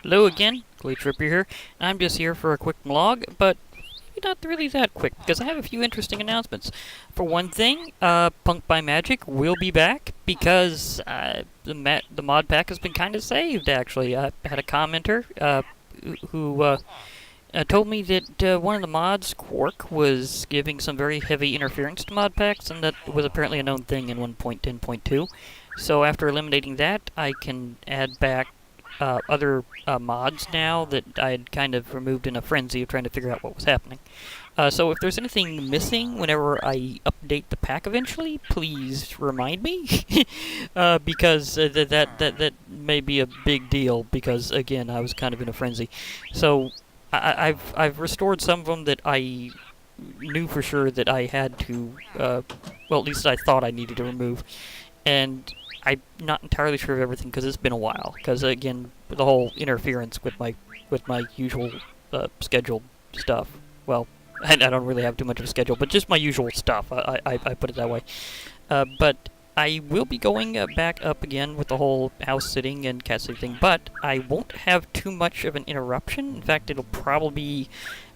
Hello again, Glitch Ripper here. I'm just here for a quick vlog, but maybe not really that quick, because I have a few interesting announcements. For one thing, Punk by Magic will be back, because the mod pack has been kind of saved, actually. I had a commenter who told me that one of the mods, Quark, was giving some very heavy interference to mod packs, and that was apparently a known thing in 1.10.2. So after eliminating that, I can add back other mods now that I had kind of removed in a frenzy of trying to figure out what was happening. So if there's anything missing whenever I update the pack eventually, please remind me, because that may be a big deal. Because again, I was kind of in a frenzy. So I've restored some of them that I knew for sure that I had to, well, at least I thought I needed to remove, and I'm not entirely sure of everything because it's been a while. Because again, the whole interference with my usual scheduled stuff. Well, I don't really have too much of a schedule, but just my usual stuff. I put it that way. But I will be going back up again with the whole house sitting and cat sitting thing. But I won't have too much of an interruption. In fact, it'll probably be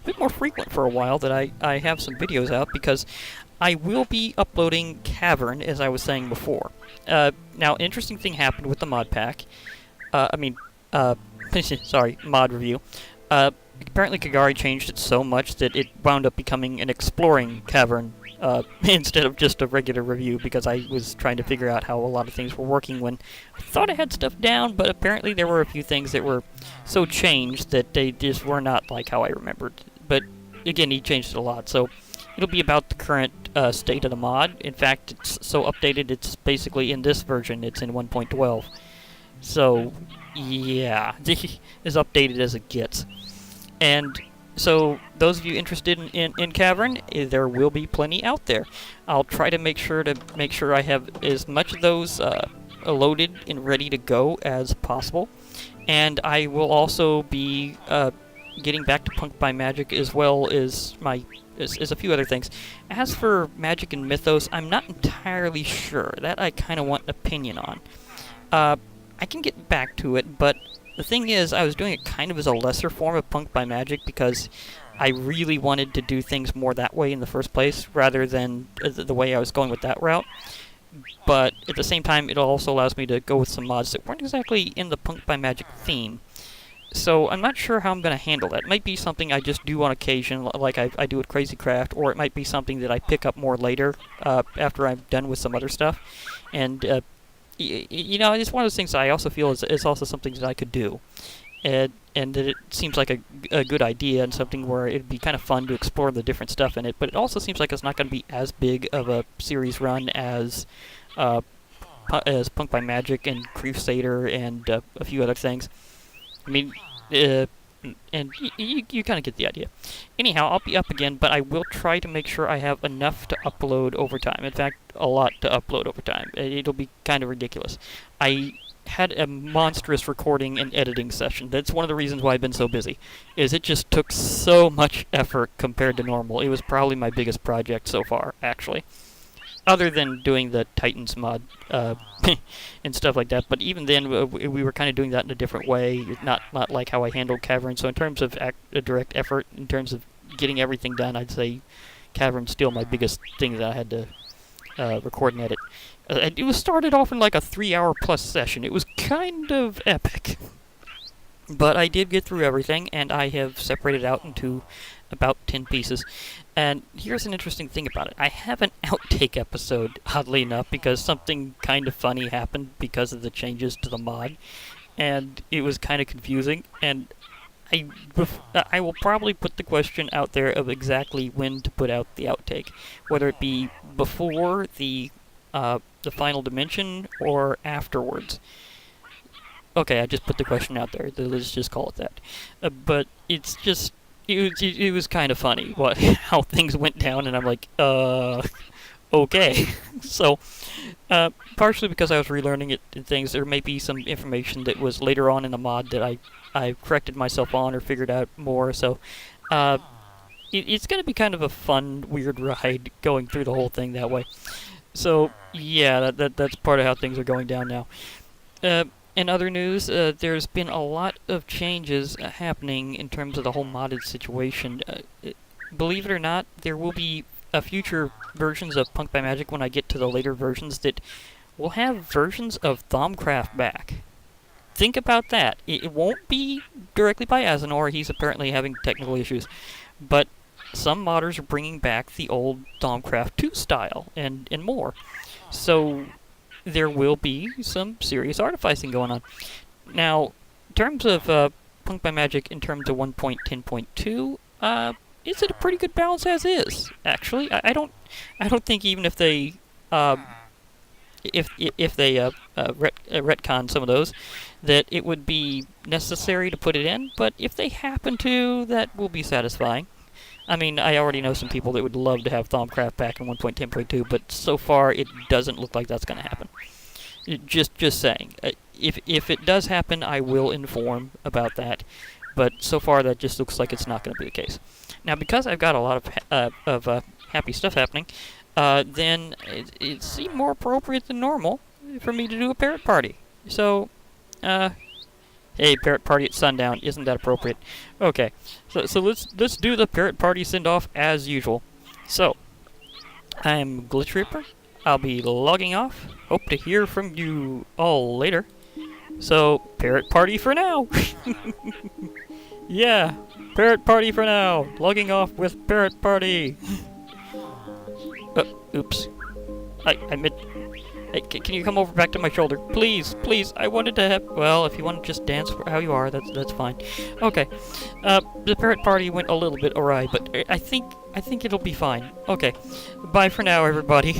a bit more frequent for a while that I have some videos out, because I will be uploading Cavern, as I was saying before. Now, an interesting thing happened with the mod pack. Sorry, mod review. Apparently Kagari changed it so much that it wound up becoming an exploring Cavern, instead of just a regular review, because I was trying to figure out how a lot of things were working when I thought I had stuff down, but apparently there were a few things that were so changed that they just were not like how I remembered. But again, he changed it a lot, so it'll be about the current state of the mod. In fact, it's so updated, it's basically in this version, it's in 1.12. So, yeah, as updated as it gets. And so, those of you interested in Cavern, there will be plenty out there. I'll try to make sure I have as much of those loaded and ready to go as possible. And I will also be getting back to Punk by Magic, as well as a few other things. As for Magic and Mythos, I'm not entirely sure. That I kind of want an opinion on. I can get back to it, but the thing is, I was doing it kind of as a lesser form of Punk by Magic, because I really wanted to do things more that way in the first place, rather than the way I was going with that route. But at the same time, it also allows me to go with some mods that weren't exactly in the Punk by Magic theme. So I'm not sure how I'm going to handle that. It might be something I just do on occasion, like I do with Crazy Craft, or it might be something that I pick up more later, after I'm done with some other stuff. And, you know, it's one of those things that I also feel is also something that I could do. And that it seems like a good idea, and something where it'd be kind of fun to explore the different stuff in it. But it also seems like it's not going to be as big of a series run as Punk by Magic and Crusader and a few other things. I mean, and you kind of get the idea. Anyhow, I'll be up again, but I will try to make sure I have enough to upload over time. In fact, a lot to upload over time. It'll be kind of ridiculous. I had a monstrous recording and editing session. That's one of the reasons why I've been so busy, is it just took so much effort compared to normal. It was probably my biggest project so far, actually. Other than doing the Titans mod and stuff like that, but even then we were kind of doing that in a different way, not like how I handled Cavern. So in terms of direct effort, in terms of getting everything done, I'd say Cavern's still my biggest thing that I had to record and edit. It was started off in like a 3-hour plus session. It was kind of epic, but I did get through everything, and I have separated out into about 10 pieces. And here's an interesting thing about it. I have an outtake episode, oddly enough, because something kind of funny happened because of the changes to the mod, and it was kind of confusing. And I will probably put the question out there of exactly when to put out the outtake, whether it be before the final dimension or afterwards. Okay, I just put the question out there. Let's just call it that. But it's just, it was kind of funny how things went down, and I'm like, okay. So, partially because I was relearning it and things, there may be some information that was later on in the mod that I corrected myself on or figured out more. So, it's going to be kind of a fun, weird ride going through the whole thing that way. So, yeah, that's part of how things are going down now. In other news, there's been a lot of changes happening in terms of the whole modded situation. Believe it or not, there will be future versions of Punk by Magic when I get to the later versions that will have versions of Thaumcraft back. Think about that. It won't be directly by Azenor. He's apparently having technical issues. But some modders are bringing back the old Thaumcraft 2 style and more. So there will be some serious artificing going on. Now, in terms of Punk by Magic in terms of 1.10.2, is it a pretty good balance as is? Actually, I don't think even if they retcon some of those, that it would be necessary to put it in. But if they happen to, that will be satisfying. I mean, I already know some people that would love to have Thaumcraft back in 1.10.2, but so far it doesn't look like that's going to happen. Just saying. If it does happen, I will inform about that. But so far, that just looks like it's not going to be the case. Now, because I've got a lot of happy stuff happening, then it seemed more appropriate than normal for me to do a parrot party. So, hey, parrot party at sundown, isn't that appropriate? Okay, so let's do the parrot party send-off as usual. So, I'm Glitch Reaper. I'll be logging off. Hope to hear from you all later. So, parrot party for now. Yeah, parrot party for now. Logging off with parrot party. Oops. I meant... Hey, can you come over back to my shoulder? Please, please. I wanted to have... Well, if you want to just dance how you are, that's fine. Okay. The parrot party went a little bit awry, but I think it'll be fine. Okay. Bye for now, everybody.